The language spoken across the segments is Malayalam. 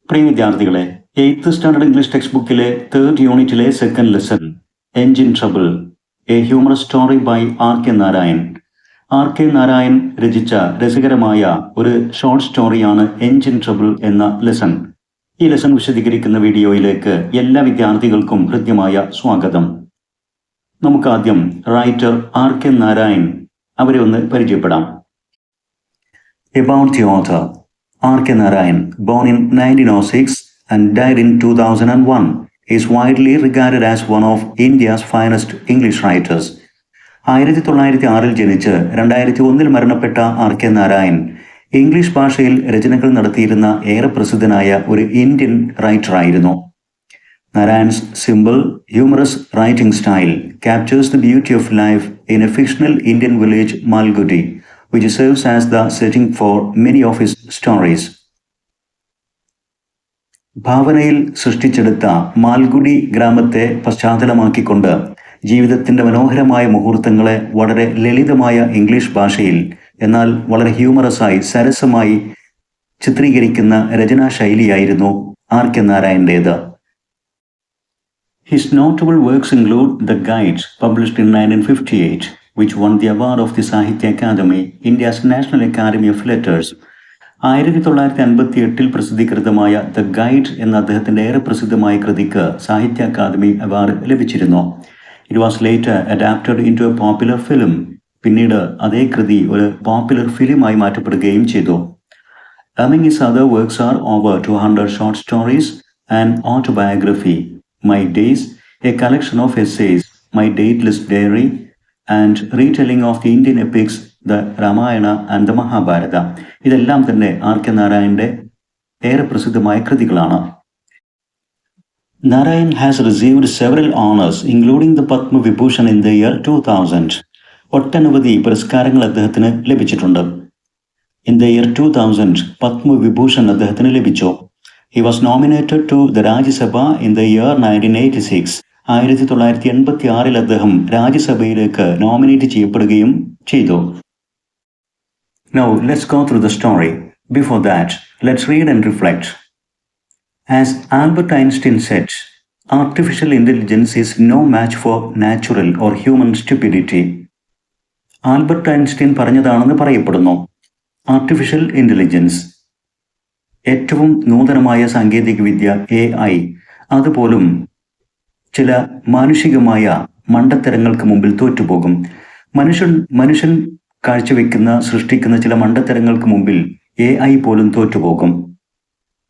പ്രിയ വിദ്യാർത്ഥികളെ, 8th സ്റ്റാൻഡേർഡ് ഇംഗ്ലീഷ് ടെക്സ്റ്റ് ബുക്കിലെ 3rd യൂണിറ്റിലെ second lesson engine trouble, a humorous story by R K. Narayan. R K. Narayan രചിച്ച രസകരമായ ഒരു ഷോർട്ട് സ്റ്റോറിയാണ് എൻജിൻ ട്രബിൾ എന്ന ലെസൺ. ഈ ലെസൺ വിശദീകരിക്കുന്ന വീഡിയോയിലേക്ക് എല്ലാ വിദ്യാർത്ഥികൾക്കും ഹൃദ്യമായ സ്വാഗതം. നമുക്കാദ്യം റൈറ്റർ ആർ.കെ. നാരായൺ അവരെ ഒന്ന് പരിചയപ്പെടാം. About the author. R.K. Narayan, born in 1906 and died in 2001, is widely regarded as one of India's finest English writers. 1906 ജനിച്ച് 2001 മരണപ്പെട്ട ആർ.കെ. നാരായൺ ഇംഗ്ലീഷ് ഭാഷയിൽ രചനകൾ നടത്തിയിരുന്ന ഏറെ പ്രസിദ്ധനായ ഒരു Indian റൈറ്ററായിരുന്നു. Narayan's simple, humorous writing style captures the beauty of life in a fictional Indian village, Malgudi, which serves as the setting for many of his stories. ഭാവനയിൽ സൃഷ്ടിച്ചെടുത്ത മാൽഗുഡി ഗ്രാമത്തെ പശ്ചാത്തലമാക്കിക്കൊണ്ട് ജീവിതത്തിൻ്റെ മനോഹരമായ മുഹൂർത്തങ്ങളെ വളരെ ലളിതമായ ഇംഗ്ലീഷ് ഭാഷയിൽ, എന്നാൽ വളരെ ഹ്യൂമറസായി സരസമായി ചിത്രീകരിക്കുന്ന രചനാശൈലിയായിരുന്നു RK. നാരായണൻ്റേത്. His notable works include The Guide, published in 1958, which won the award of the Sahitya Academy, India's National Academy of Letters. 1958 പ്രസിദ്ധീകൃതമായ ദ ഗൈഡ് എന്ന അദ്ദേഹത്തിൻ്റെ ഏറെ പ്രസിദ്ധമായ കൃതിക്ക് സാഹിത്യ അക്കാദമി അവാർഡ് ലഭിച്ചിരുന്നു. It was later adapted into a popular film. പിന്നീട് അതേ കൃതി ഒരു പോപ്പുലർ ഫിലിമായി മാറ്റപ്പെടുകയും ചെയ്തു. Among his other works are over 200 short stories, an autobiography, My Days, a collection of essays, My Dateless Diary, and retelling of the Indian epics, the Ramayana and the Mahabharata. ഇതെല്ലാം തന്നെ ആർ.കെ. നാരായണന്റെ ഏറെ പ്രസിദ്ധമായ കൃതികളാണ്. Narayan has received several honours including the Padma Vibhushan in the year 2000. ഒട്ടനവധി പുരസ്കാരങ്ങൾ അദ്ദേഹത്തിന് ലഭിച്ചിട്ടുണ്ട്. In the year 2000 Padma Vibhushan അദ്ദേഹത്തിന് ലഭിച്ചു. He was nominated to the Rajya Sabha in the year 1986. 1986 അദ്ദേഹം രാജ്യസഭയിലേക്ക് നോമിനേറ്റ് ചെയ്യപ്പെടുകയും ചെയ്തു. Now let's go through the story. Before that, let's read and reflect. As Albert Einstein said, artificial intelligence is no match for natural or human stupidity. Albert Einstein പറഞ്ഞതാണെന്ന് പറയപ്പെടുന്നു. ആർട്ടിഫിഷ്യൽ ഇൻ്റലിജൻസ്, ഏറ്റവും നൂതനമായ സാങ്കേതികവിദ്യ AI, അതുപോലും ചില മാനുഷികമായ മണ്ടത്തരങ്ങൾക്ക് മുമ്പിൽ തോറ്റുപോകും. മനുഷ്യൻ കാഴ്ചവെക്കുന്ന സൃഷ്ടിക്കുന്ന ചില മണ്ടത്തരങ്ങൾക്ക് മുമ്പിൽ AI പോലും തോറ്റുപോകും.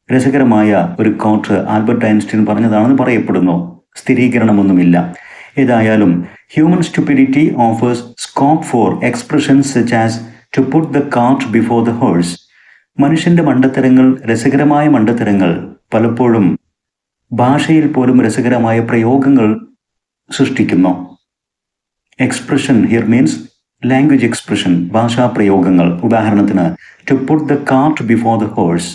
രസകരമായ ഒരു കോട്ട് ആൽബർട്ട് ഐൻസ്റ്റീൻ പറഞ്ഞതാണെന്ന് പറയപ്പെടുന്നു. സ്ഥിരീകരണമൊന്നുമില്ല. ഏതായാലും human stupidity offers scope for expressions such as to put the cart before the horse. മനുഷ്യന്റെ മണ്ടത്തരങ്ങൾ, രസകരമായ മണ്ടത്തരങ്ങൾ പലപ്പോഴും ഭാഷയിൽ പോലും രസകരമായ പ്രയോഗങ്ങൾ സൃഷ്ടിക്കുന്നു. Expression here means language expression, ഭാഷാ പ്രയോഗങ്ങൾ. ഉദാഹരണത്തിന്, to put the cart before the horse.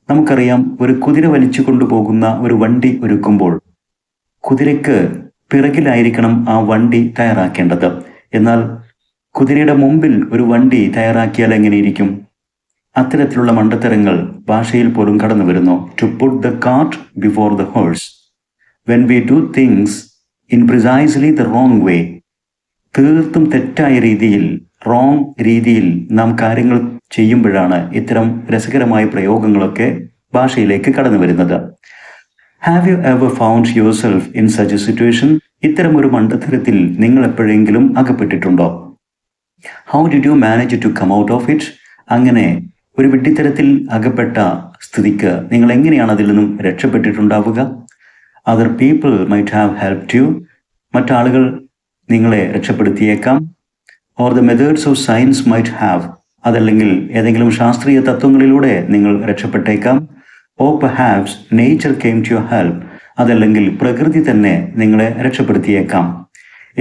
നമുക്കറിയാം, ഒരു കുതിര വലിച്ചു കൊണ്ടുപോകുന്ന ഒരു വണ്ടി ഒരുക്കുമ്പോൾ കുതിരയ്ക്ക് പിറകിലായിരിക്കണം ആ വണ്ടി തയ്യാറാക്കേണ്ടത്. എന്നാൽ കുതിരയുടെ മുമ്പിൽ ഒരു വണ്ടി തയ്യാറാക്കിയാൽ എങ്ങനെയിരിക്കും? അത്തരത്തിലുള്ള മണ്ടത്തരങ്ങൾ ഭാഷയിൽ പോലും കടന്നു വരുന്നു. To put the cart before the horse. When we do things in precisely the wrong way. തീർത്തും തെറ്റായ രീതിയിൽ, റോങ് രീതിയിൽ നാം കാര്യങ്ങൾ ചെയ്യുമ്പോഴാണ് ഇത്തരം രസകരമായ പ്രയോഗങ്ങളൊക്കെ ഭാഷയിലേക്ക് കടന്നു വരുന്നത്. Have you ever found yourself in such a situation? ഇത്തരം ഒരു മണ്ടത്തരത്തിൽ നിങ്ങൾ എപ്പോഴെങ്കിലും അകപ്പെട്ടിട്ടുണ്ടോ? How did you manage to come out of it? അങ്ങനെ ഒരു വിഡ്ഢിത്തരത്തിൽ അകപ്പെട്ട സ്ഥിതിക്ക് നിങ്ങൾ എങ്ങനെയാണ് അതിൽ നിന്നും രക്ഷപ്പെട്ടിട്ടുണ്ടാവുക? Other people might have helped you. മറ്റാളുകൾ നിങ്ങളെ രക്ഷപ്പെടുത്തിയേക്കാം. Or the methods of science might have. അതല്ലെങ്കിൽ ഏതെങ്കിലും ശാസ്ത്രീയ തത്വങ്ങളിലൂടെ നിങ്ങൾ രക്ഷപ്പെട്ടേക്കാം. Or perhaps nature came to your help. അതല്ലെങ്കിൽ പ്രകൃതി തന്നെ നിങ്ങളെ രക്ഷപ്പെടുത്തിയേക്കാം.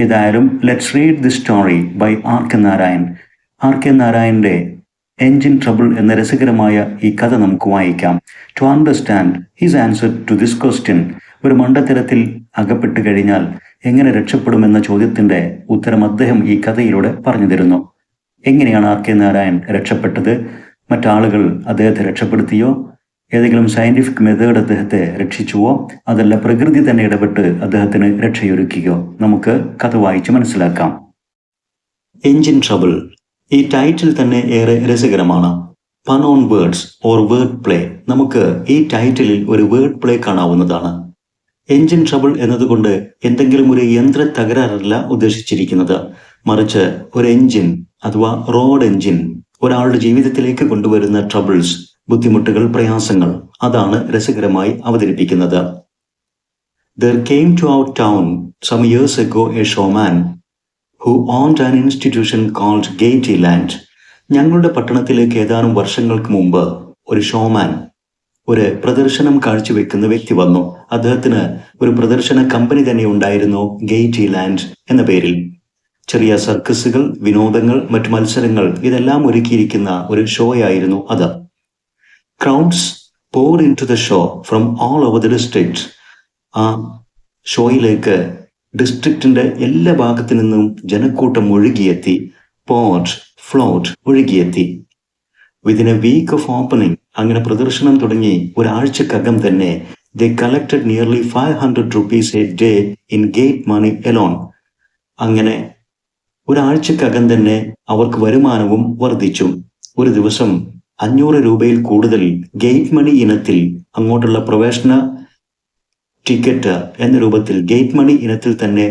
ഏതായാലും let's read the story by R K. Narayan. R K. നാരായണന്റെ എൻജിൻ ട്രബിൾ എന്ന രസകരമായ ഈ കഥ നമുക്ക് വായിക്കാം. To understand his answer to this question, ഒരു മണ്ടത്തരത്തിൽ അകപ്പെട്ട് കഴിഞ്ഞാൽ എങ്ങനെ രക്ഷപ്പെടുമെന്ന ചോദ്യത്തിൻ്റെ ഉത്തരം അദ്ദേഹം ഈ കഥയിലൂടെ പറഞ്ഞു തരുന്നു. എങ്ങനെയാണ് ആർ.കെ. നാരായൺ രക്ഷപ്പെട്ടത്? മറ്റാളുകൾ അദ്ദേഹത്തെ രക്ഷപ്പെടുത്തിയോ? ഏതെങ്കിലും സയന്റിഫിക് മെത്തേഡ് അദ്ദേഹത്തെ രക്ഷിച്ചുവോ, അതല്ല പ്രകൃതി തന്നെ ഇടപെട്ട് അദ്ദേഹത്തിന് രക്ഷയൊരുക്കിയോ? നമുക്ക് കഥ വായിച്ച് മനസ്സിലാക്കാം. Engine trouble. ഈ ടൈറ്റിൽ തന്നെ ഏറെ രസകരമാണ്. Pun on words or word play. നമുക്ക് ഈ ടൈറ്റിലിൽ ഒരു വേർഡ് പ്ലേ കാണാവുന്നതാണ്. എൻജിൻ ട്രബിൾ എന്നതുകൊണ്ട് എന്തെങ്കിലും ഒരു യന്ത്ര തകരാറല്ല ഉദ്ദേശിച്ചിരിക്കുന്നത്, മറിച്ച് ഒരു എൻജിൻ അഥവാ റോഡ് എൻജിൻ ഒരാളുടെ ജീവിതത്തിലേക്ക് കൊണ്ടുവരുന്ന ട്രബിൾസ്, ബുദ്ധിമുട്ടുകൾ, പ്രയാസങ്ങൾ, അതാണ് രസകരമായി അവതരിപ്പിക്കുന്നത്. There came to our town some years ago a showman who owned an institution called Gateland. ഞങ്ങളുടെ പട്ടണത്തിലേക്ക് ഏതാനും വർഷങ്ങൾക്ക് മുമ്പ് ഒരു ഷോമാൻ, ഒരു പ്രദർശനം കാഴ്ചവെക്കുന്ന വ്യക്തി വന്നു. അദ്ദേഹത്തിന് ഒരു പ്രദർശന കമ്പനി തന്നെ ഉണ്ടായിരുന്നു, ഗേറ്റിലാൻഡ് എന്ന പേരിൽ. ചെറിയ സർക്കസുകൾ, വിനോദങ്ങൾ, മറ്റു മത്സരങ്ങൾ, ഇതെല്ലാം ഒരുക്കിയിരിക്കുന്ന ഒരു ഷോയായിരുന്നു അത്. Crowds poured into the show from all over the district. ആ ഷോയിലേക്ക് ഡിസ്ട്രിക്റ്റിന്റെ എല്ലാ ഭാഗത്തു നിന്നും ജനക്കൂട്ടം ഒഴുകിയെത്തി. പോർട്ട്, ഫ്ലോട്ട്, ഒഴുകിയെത്തി. Within a week of opening, അങ്ങനെ പ്രദർശനം തുടങ്ങി ഒരാഴ്ചക്കകം തന്നെ they collected nearly 500 rupees a day in gate money alone. അങ്ങനെ ഒരാഴ്ചക്കകം തന്നെ അവർക്ക് വരുമാനവും വർദ്ധിച്ചു. ഒരു ദിവസം 500 രൂപയിൽ കൂടുതൽ ഗേറ്റ് മണി ഇനത്തിൽ, അങ്ങോട്ടുള്ള പ്രവേശന ടിക്കറ്റ് എന്ന രൂപത്തിൽ ഗേറ്റ് മണി ഇനത്തിൽ തന്നെ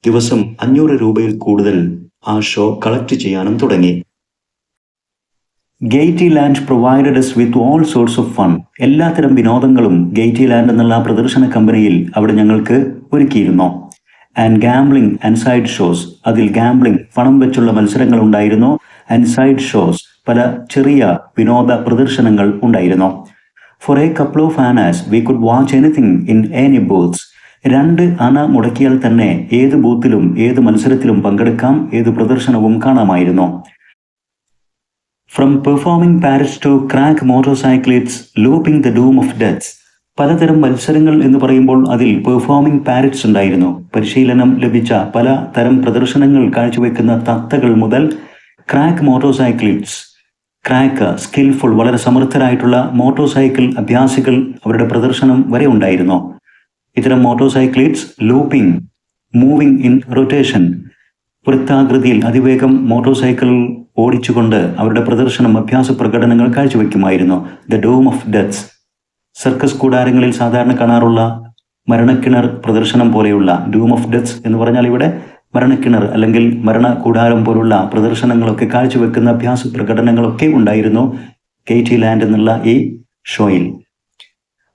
ദിവസം 500 രൂപയിൽ കൂടുതൽ ആ ഷോ കളക്ട് ചെയ്യാനും തുടങ്ങി. ഗേറ്റിലാൻഡ് provided us with all sorts of fun. എല്ലാത്തരം വിനോദങ്ങളും ഗേറ്റിലാൻഡ് എന്നുള്ള പ്രദർശന കമ്പനിയിൽ അവിടെ ഞങ്ങൾക്ക് ഒരുക്കിയിരുന്നു. And gambling and side shows. അതിൽ ഗാംബ്ലിംഗ്, പണം വെച്ചുള്ള മത്സരങ്ങൾ ഉണ്ടായിരുന്നു. ആൻഡ് സൈഡ് ഷോസ്, പല ചെറിയ വിനോദ പ്രദർശനങ്ങൾ ഉണ്ടായിരുന്നു. For a couple of annas we could watch anything in any booths. 2 അണ മുടക്കിയാൽ തന്നെ ഏത് ബൂത്തിലും ഏത് മത്സരത്തിലും പങ്കെടുക്കാം, ഏത് പ്രദർശനവും കാണാമായിരുന്നു. From performing parrots to crack motorcyclists looping the doom of deaths. പലതരം മത്സരങ്ങൾ എന്ന് പറയുമ്പോൾ അതിൽ പെർഫോമിംഗ് പാരറ്റ്സ് ഉണ്ടായിരുന്നു. പരിശീലനം ലഭിച്ച പല തരം പ്രദർശനങ്ങൾ കാഴ്ചവെക്കുന്ന തത്തകൾ മുതൽ ക്രാക്ക് മോട്ടോർസൈക്ലിറ്റ്സ്, ക്രാക്ക് സ്കിൽഫുൾ, വളരെ സമർത്ഥരായിട്ടുള്ള മോട്ടോർ സൈക്കിൾ അഭ്യാസികൾ, അവരുടെ പ്രദർശനം വരെ ഉണ്ടായിരുന്നു. ഇത്തരം motor cyclists looping, moving in rotation, വൃത്താകൃതിയിൽ അതിവേഗം മോട്ടോർ സൈക്കിൾ ഓടിച്ചുകൊണ്ട് അവരുടെ പ്രദർശനം, അഭ്യാസ പ്രകടനങ്ങൾ കാഴ്ചവെക്കുമായിരുന്നു. The doom of deaths. Circus കൂടാരങ്ങളിൽ സാധാരണ കാണാറുള്ള മരണക്കിണർ പ്രദർശനം പോലെയുള്ള ഡൂം ഓഫ് ഡെത്ത്സ് എന്ന് പറഞ്ഞാൽ ഇവിടെ മരണക്കിണർ അല്ലെങ്കിൽ മരണ കൂടാരം പോലുള്ള പ്രദർശനങ്ങളൊക്കെ കാഴ്ചവെക്കുന്ന അഭ്യാസ പ്രകടനങ്ങളൊക്കെ ഉണ്ടായിരുന്നു ഗേറ്റിലാൻഡ് എന്നുള്ള ഈ ഷോയിൽ.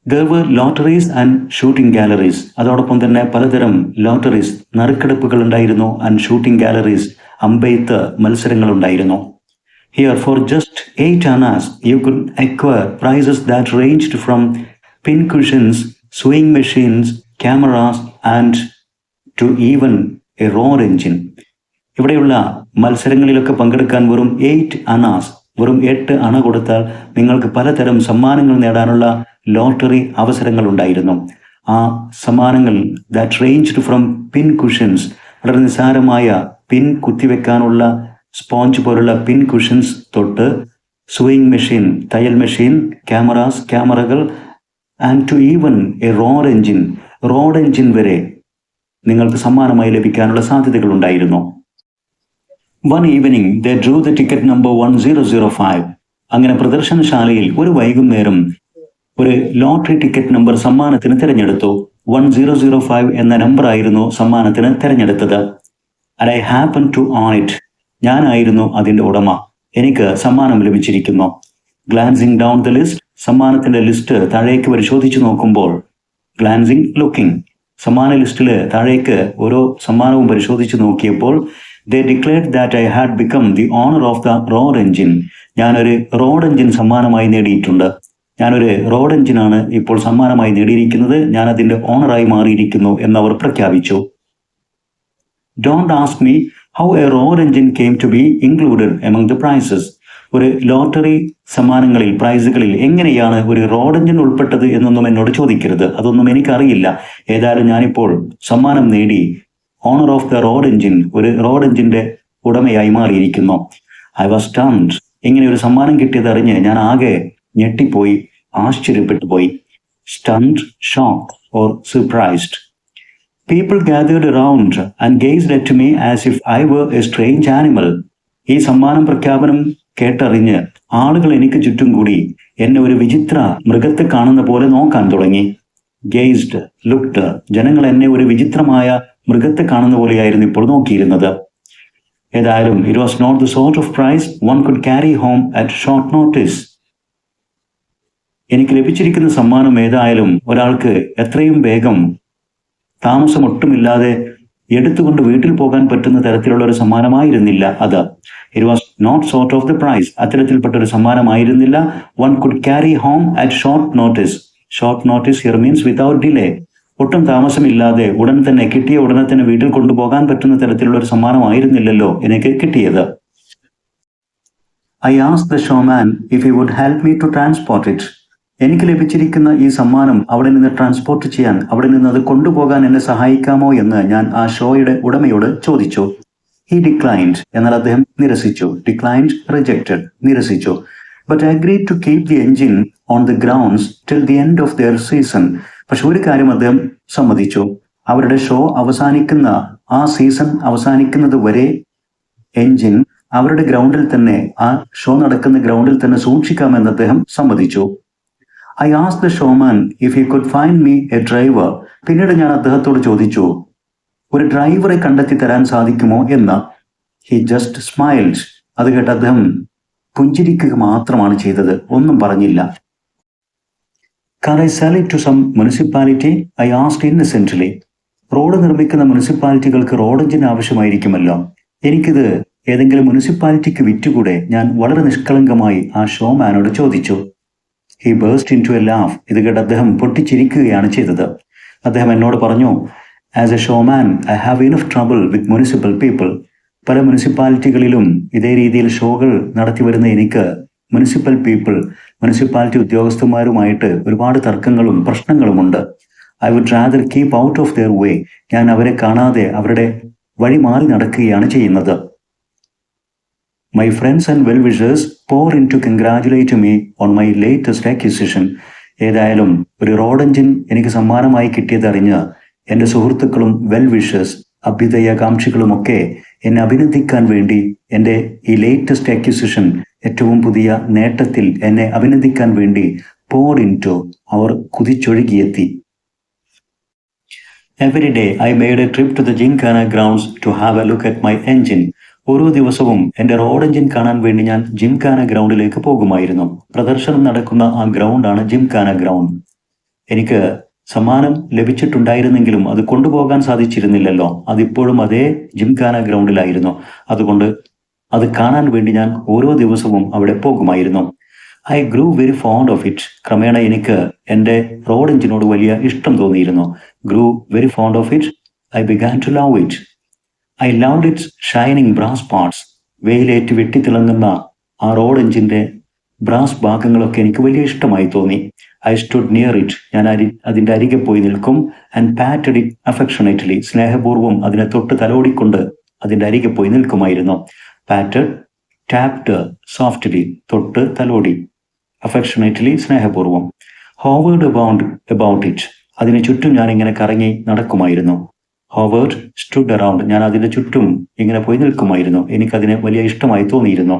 There were lotteries and shooting galleries. അതോടൊപ്പം തന്നെ പലതരം ലോട്ടറീസ്, നറുക്കെടുപ്പുകൾ ഉണ്ടായിരുന്നു. ആൻഡ് ഷൂട്ടിംഗ് ഗാലറീസ്, അമ്പെയ്ത്ത് മത്സരങ്ങൾ ഉണ്ടായിരുന്നു. Here for just 8 annas you could acquire prizes that ranged from pin cushions, sewing machines, cameras and to even a roar engine. ഇവിടെയുള്ള മത്സരങ്ങളിലൊക്കെ പങ്കെടുക്കാൻ വെറും 8 അനാസ്, വെറും 8 അണ കൊടുത്താൽ നിങ്ങൾക്ക് പലതരം സമ്മാനങ്ങൾ നേടാനുള്ള ലോട്ടറി അവസരങ്ങൾ ഉണ്ടായിരുന്നു. ആ സമ്മാനങ്ങൾ ദാറ്റ് റേഞ്ച്ഡ് ഫ്രം പിൻ കുഷൻസ്, വളരെ നിസ്സാരമായ പിൻ കുത്തിവെക്കാനുള്ള സ്പോഞ്ച് പോലുള്ള പിൻ കുഷൻസ് തൊട്ട് സൂയിങ് മെഷീൻ, തയ്യൽ മെഷീൻ, ക്യാമറാസ്, ക്യാമറകൾ, and to even a road engine വരെ നിങ്ങൾക്ക് സമ്മാനമായി ലഭിക്കാനുള്ള സാധ്യതകൾ ഉണ്ടായിരുന്നു. One evening they drew the ticket number 1005. അങ്ങനെ പ്രദർശനശാലയിൽ ഒരു വൈകുന്നേരം ഒരു ലോട്ടറി ടിക്കറ്റ് നമ്പർ സമ്മാനത്തിന് തിരഞ്ഞെടുത്തു. 1005 എന്ന നമ്പർ ആയിരുന്നു സമ്മാനത്തിന് തിരഞ്ഞെടുത്തത്. And I happened to own it. ഞാനായിരുന്നു അതിന്റെ ഉടമ. എനിക്ക് സമ്മാനം ലഭിച്ചിരിക്കുന്നു. Glancing down the list, സമ്മാനത്തിന്റെ ലിസ്റ്റ് താഴേക്ക് പരിശോധിച്ചു നോക്കുമ്പോൾ, glancing, looking, സമ്മാന ലിസ്റ്റിൽ താഴേക്ക് ഓരോ സമ്മാനവും പരിശോധിച്ചു നോക്കിയപ്പോൾ they declared that I had become the owner of the road engine. ഞാനൊരു റോഡ് എഞ്ചിൻ സമ്മാനമായി നേടിയിട്ടുണ്ട്. ഞാനൊരു റോഡ് എഞ്ചിനാണ് ഇപ്പോൾ സമ്മാനമായി നേടിയിരിക്കുന്നത്. ഞാൻ അതിന്റെ ഓണറായി മാറിയിരിക്കുന്നു എന്നവർ പ്രഖ്യാപിച്ചു. Don't ask me how a road engine came to be included among the prizes. ഒരു ലോട്ടറി സമ്മാനങ്ങളിൽ, പ്രൈസുകളിൽ എങ്ങനെയാണ് ഒരു റോഡ് എഞ്ചിൻ ഉൾപ്പെട്ടത് എന്നൊന്നും എന്നോട് ചോദിക്കരുത്. അതൊന്നും എനിക്കറിയില്ല. ഏതായാലും ഞാനിപ്പോൾ സമ്മാനം നേടി, owner of the road engine, ഒരു റോഡ് എഞ്ചിന്റെ ഉടമയായി മാറിയിരിക്കുന്നു. I was stunned. ഇങ്ങനെ ഒരു സമ്മാനം കിട്ടിയതറിഞ്ഞ് ഞാൻ ആകെ ഞെട്ടിപ്പോയി. ആശ്ചര്യപ്പെട്ടു പോയി. Stunned, shocked or surprised. People gathered around and gazed at me as if I were a strange animal. ഈ സമ്മാനം പ്രഖ്യാപനം കേട്ടറിഞ്ഞ് ആളുകൾ എനിക്ക് ചുറ്റും കൂടി എന്നെ ഒരു വിചിത്ര മൃഗത്തെ കാണുന്ന പോലെ നോക്കാൻ തുടങ്ങി. ഗെയ്സ്ഡ്, ലുക്ഡ്. ജനങ്ങൾ എന്നെ ഒരു വിചിത്രമായ മൃഗത്തെ കാണുന്ന പോലെയായിരുന്നു ഇപ്പോൾ നോക്കിയിരുന്നത്. ഏതായാലും it was not the sort of prize one could carry home at short notice. എനിക്ക് ലഭിച്ചിരിക്കുന്ന സമ്മാനം ഏതായാലും ഒരാൾക്ക് എത്രയും വേഗം താമസം ഒട്ടുമില്ലാതെ എടുത്തുകൊണ്ട് വീട്ടിൽ പോകാൻ പറ്റുന്ന തരത്തിലുള്ള ഒരു സമ്മാനമായിരുന്നില്ല അത്. It was not sort of the prize. അത്തരത്തിൽപ്പെട്ട ഒരു സമ്മാനമായിരുന്നില്ല. One could carry home at short notice. Short notice here means without delay. ഒട്ടും താമസമില്ലാതെ കിട്ടിയ ഉടനെ തന്നെ വീട്ടിൽ കൊണ്ടുപോകാൻ പറ്റുന്ന തരത്തിലുള്ള ഒരു സമ്മാനമായിരുന്നില്ലല്ലോ എനിക്ക് കിട്ടിയത്. I asked the showman if he would help me to transport it. എനിക്ക് ലഭിച്ചിരിക്കുന്ന ഈ സമ്മാനം അവിടെ നിന്ന് ട്രാൻസ്പോർട്ട് ചെയ്യാൻ, അവിടെ നിന്ന് അത് കൊണ്ടുപോകാൻ എന്നെ സഹായിക്കാമോ എന്ന് ഞാൻ ആ ഷോയുടെ ഉടമയോട് ചോദിച്ചു. He declined. എന്നാൽ അദ്ദേഹം നിരസിച്ചു. Declined, rejected, നിരസിച്ചു. But agreed to keep the engine on the grounds till the end of their season. പക്ഷെ ഒരു കാര്യം അദ്ദേഹം സമ്മതിച്ചു. അവരുടെ ഷോ അവസാനിക്കുന്ന ആ സീസൺ അവസാനിക്കുന്നത് വരെ എൻജിൻ അവരുടെ ഗ്രൗണ്ടിൽ തന്നെ, ആ ഷോ നടക്കുന്ന ഗ്രൗണ്ടിൽ തന്നെ സൂക്ഷിക്കാമെന്ന് അദ്ദേഹം സമ്മതിച്ചു. I asked the showman if he could find me a driver. പിന്നീട് ഞാൻ അദ്ദേഹത്തോട് ചോദിച്ചു, ഒരു ഡ്രൈവറെ കണ്ടെത്തി തരാൻ സാധിക്കുമോ എന്ന്. He just smiled. അത് കേട്ട് അദ്ദേഹം പുഞ്ചിരിക്കുക മാത്രമാണ് ചെയ്തത്, ഒന്നും പറഞ്ഞില്ല. Can I sell it to some municipality? I asked innocently. Road നിർമ്മിക്കുന്ന മുനിസിപ്പാലിറ്റികൾക്ക് റോഡ് എഞ്ചിൻ ആവശ്യമായിരിക്കുമല്ലോ. എനിക്കിത് ഏതെങ്കിലും മുനിസിപ്പാലിറ്റിക്ക് വിറ്റുകൂടെ? ഞാൻ വളരെ നിഷ്കളങ്കമായി ആ ഷോമാനോട് ചോദിച്ചു. He burst into a laugh. ഇത് കേട്ട് അദ്ദേഹം പൊട്ടിച്ചിരിക്കുകയാണ് ചെയ്തത്. അദ്ദേഹം എന്നോട് പറഞ്ഞു, as A showman I have enough trouble with municipal people. പല മുനിസിപ്പാലിറ്റികളിലും ഇതേ രീതിയിൽ ഷോകൾ നടത്തി വരുന്ന എനിക്ക് മുനിസിപ്പാലിറ്റി ഉദ്യോഗസ്ഥന്മാരുമായിട്ട് ഒരുപാട് തർക്കങ്ങളും പ്രശ്നങ്ങളുമുണ്ട്. I would rather keep out of their way. ഞാൻ അവരെ കാണാതെ അവരുടെ വഴി മാറി നടക്കുകയാണ് ചെയ്യുന്നത്. My friends and well-wishers pour in to congratulate me on my latest acquisition. ഏതായാലും ഒരു റോഡ് എഞ്ചിൻ എനിക്ക് സമ്മാനമായി കിട്ടിയതറിഞ്ഞ് എൻ്റെ സുഹൃത്തുക്കളും വെൽവിഷേഴ്സ്, അഭ്യുദയകാംക്ഷികളുമൊക്കെ എന്നെ അഭിനന്ദിക്കാൻ വേണ്ടി, എൻ്റെ ഈ ലേറ്റസ്റ്റ് അക്വിസിഷൻ, ഏറ്റവും പുതിയ നേട്ടത്തിൽ എന്നെ അഭിനന്ദിക്കാൻ വേണ്ടി pour into, our കുതിച്ചൊഴുകിയെത്തി. Every day I made a trip to the Gymkhana grounds to have a look at my engine. ഓരോ ദിവസവും എൻ്റെ റോഡ് എഞ്ചിൻ കാണാൻ വേണ്ടി ഞാൻ ജിംഖാന ഗ്രൗണ്ടിലേക്ക് പോകുമായിരുന്നു. പ്രദർശനം നടക്കുന്ന ആ ഗ്രൗണ്ടാണ് ജിംഖാന ഗ്രൗണ്ട്. എനിക്ക് സമ്മാനം ലഭിച്ചിട്ടുണ്ടായിരുന്നെങ്കിലും അത് കൊണ്ടുപോകാൻ സാധിച്ചിരുന്നില്ലല്ലോ. അതിപ്പോഴും അതേ ജിംഖാന ഗ്രൗണ്ടിലായിരുന്നു. അതുകൊണ്ട് അത് കാണാൻ വേണ്ടി ഞാൻ ഓരോ ദിവസവും അവിടെ പോകുമായിരുന്നു. I grew very fond of it. ക്രമേണ എനിക്ക് എൻ്റെ റോഡ് എഞ്ചിനോട് വലിയ ഇഷ്ടം തോന്നിയിരുന്നു. Grew very fond of it. I began to love it. I loved its shining brass parts. വെയിലേറ്റ് വെട്ടിത്തിളങ്ങുന്ന ആ റോഡ് എഞ്ചിൻ്റെ ബ്രാസ് ഭാഗങ്ങളൊക്കെ എനിക്ക് വലിയ ഇഷ്ടമായി തോന്നി. I stood near it. ഞാൻ അതിൻ്റെ അരികെ പോയി നിൽക്കും. And patted it affectionately. സ്നേഹപൂർവ്വം അതിനെ തൊട്ട് തലോടിക്കൊണ്ട് അതിൻ്റെ അരികെ പോയി നിൽക്കുമായിരുന്നു. പാറ്റഡ്, ടാപ്ഡ് സോഫ്റ്റ്ലി, തൊട്ട് തലോടി. അഫെക്ഷണേറ്റ്ലി, സ്നേഹപൂർവ്വം. Hovered about it. അതിന് ചുറ്റും ഞാൻ ഇങ്ങനെ കറങ്ങി നടക്കുമായിരുന്നു. Hovered, stood around. ഞാൻ അതിൻ്റെ ചുറ്റും ഇങ്ങനെ പോയി നിൽക്കുമായിരുന്നു. എനിക്കതിനെ വലിയ ഇഷ്ടമായി തോന്നിയിരുന്നു.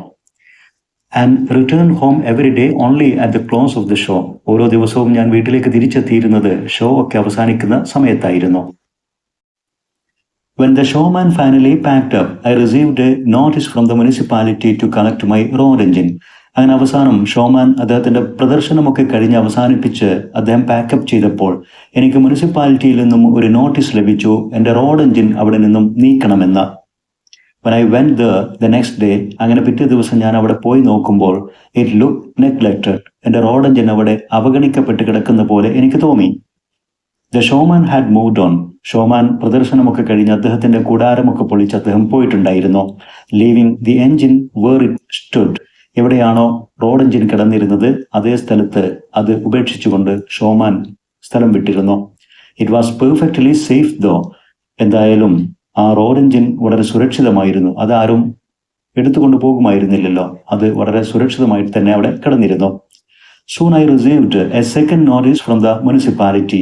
And return home every day only at the close of the show. ഓരോ ദിവസവും ഞാൻ വീട്ടിലേക്ക് തിരിച്ചെത്തിയിരുന്നത് ഷോ ഒക്കെ അവസാനിക്കുന്ന സമയത്തായിരുന്നു. When the showman finally packed up, I received a notice from the municipality to collect my road engine. അങ്ങനെ അവസാനം ഷോമാൻ അദ്ദേഹത്തിൻ്റെ പ്രദർശനമൊക്കെ കഴിഞ്ഞ് അവസാനിപ്പിച്ച് അദ്ദേഹം പാക്കപ്പ് ചെയ്തപ്പോൾ എനിക്ക് മുനിസിപ്പാലിറ്റിയിൽ നിന്നും ഒരു നോട്ടീസ് ലഭിച്ചു, എൻ്റെ റോഡ് എഞ്ചിൻ അവിടെ നിന്നും നീക്കണമെന്ന്. When I went there the next day, അങ്ങനെ പിറ്റേ ദിവസം ഞാൻ അവിടെ പോയി നോക്കുമ്പോൾ it looked neglected. എൻ്റെ റോഡ് എഞ്ചിൻ അവിടെ അവഗണിക്കപ്പെട്ട് കിടക്കുന്ന പോലെ എനിക്ക് തോന്നി. The showman had moved on. Showman പ്രദർശനമൊക്കെ കഴിഞ്ഞ് അദ്ദേഹത്തിൻ്റെ കൂടാരമൊക്കെ പൊളിച്ച് അദ്ദേഹം പോയിട്ടുണ്ടായിരുന്നു. Leaving the engine where it stood. എവിടെയാണോ റോഡ് എഞ്ചിൻ കിടന്നിരുന്നത് അതേ സ്ഥലത്ത് അത് ഉപേക്ഷിച്ചുകൊണ്ട് ഷോമാൻ സ്ഥലം വിട്ടിരുന്നു. ഇറ്റ് വാസ് പെർഫെക്റ്റ്ലി സേഫ് ദോ. എന്തായാലും ആ റോഡ് എഞ്ചിൻ വളരെ സുരക്ഷിതമായിരുന്നു. അതാരും എടുത്തുകൊണ്ട് പോകുമായിരുന്നില്ലല്ലോ. അത് വളരെ സുരക്ഷിതമായിട്ട് തന്നെ അവിടെ കിടന്നിരുന്നു. Soon I received a second notice from the municipality.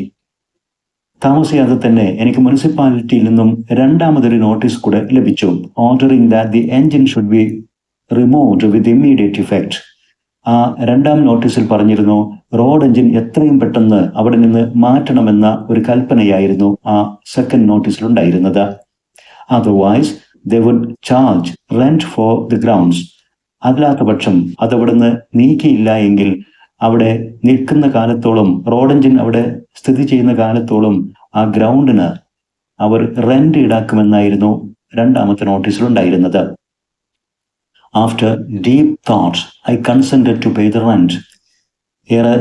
താമസിയാതെ തന്നെ എനിക്ക് മുനിസിപ്പാലിറ്റിയിൽ നിന്നും രണ്ടാമതൊരു നോട്ടീസ് കൂടെ ലഭിച്ചു. Ordering that the engine should be removed with immediate effect. ആ രണ്ടാം നോട്ടീസിൽ പറഞ്ഞിരുന്നു റോഡ് എഞ്ചിൻ എത്രയും പെട്ടെന്ന് അവിടെ നിന്ന് മാറ്റണമെന്ന ഒരു കൽപ്പനയായിരുന്നു ആ സെക്കൻഡ് നോട്ടീസിൽ ഉണ്ടായിരുന്നത്. Otherwise they would charge rent for the grounds. അല്ലാത്ത പക്ഷം അതവിടുന്ന് നീക്കിയില്ല എങ്കിൽ അവിടെ നിൽക്കുന്ന കാലത്തോളം, റോഡ് എഞ്ചിൻ അവിടെ സ്ഥിതി ചെയ്യുന്ന കാലത്തോളം ആ ഗ്രൗണ്ടിന് അവർ റെന്റ് ഈടാക്കുമെന്നായിരുന്നു രണ്ടാമത്തെ നോട്ടീസിൽ ഉണ്ടായിരുന്നത്. After deep thoughts I consented to pay the rent. ഏറെ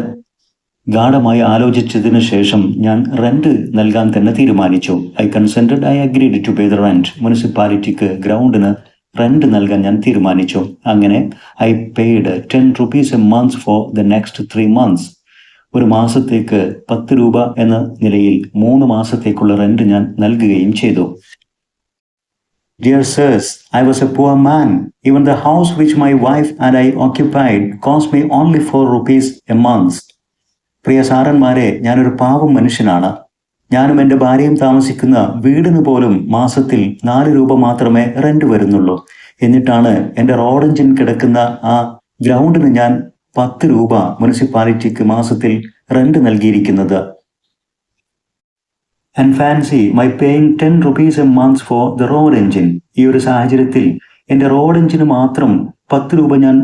ഗാഢമായി ആലോചിച്ചതിന് ശേഷം ഞാൻ റെന്റ് നൽകാൻ തന്നെ തീരുമാനിച്ചു. I consented, I agreed to pay the rent. മുനിസിപ്പാലിറ്റിക്ക് ഗ്രൗണ്ടിന് റെന്റ് നൽകാൻ ഞാൻ തീരുമാനിച്ചു. അങ്ങനെ I paid 10 rupees a month for the next 3 months. ഒരു മാസത്തേക്ക് 10 രൂപ എന്ന നിലയിൽ 3 മാസത്തേക്കുള്ള റെന്റ് ഞാൻ നൽകുകയും ചെയ്തു. Dear sirs, I was a poor man. Even the house which my wife and I occupied cost me only 4 rupees a month. പ്രിയ സാറന്മാരെ, ഞാനൊരു പാവം മനുഷ്യനാണ്. ഞാനും എൻ്റെ ഭാര്യയും താമസിക്കുന്ന വീടിന് പോലും മാസത്തിൽ 4 രൂപ മാത്രമേ റെന്റ് വരുന്നുള്ളൂ. എന്നിട്ടാണ് എൻ്റെ റോഡ് എഞ്ചിൻ കിടക്കുന്ന ആ ഗ്രൗണ്ടിന് ഞാൻ 10 രൂപ മുനിസിപ്പാലിറ്റിക്ക് മാസത്തിൽ റെന്റ് നൽകിയിരിക്കുന്നത്. And fancy my paying 10 rupees a month for the road engine. ഈ ഒരു സാഹചര്യത്തിൽ എൻ്റെ റോഡ് എഞ്ചിന് മാത്രം 10 രൂപ ഞാൻ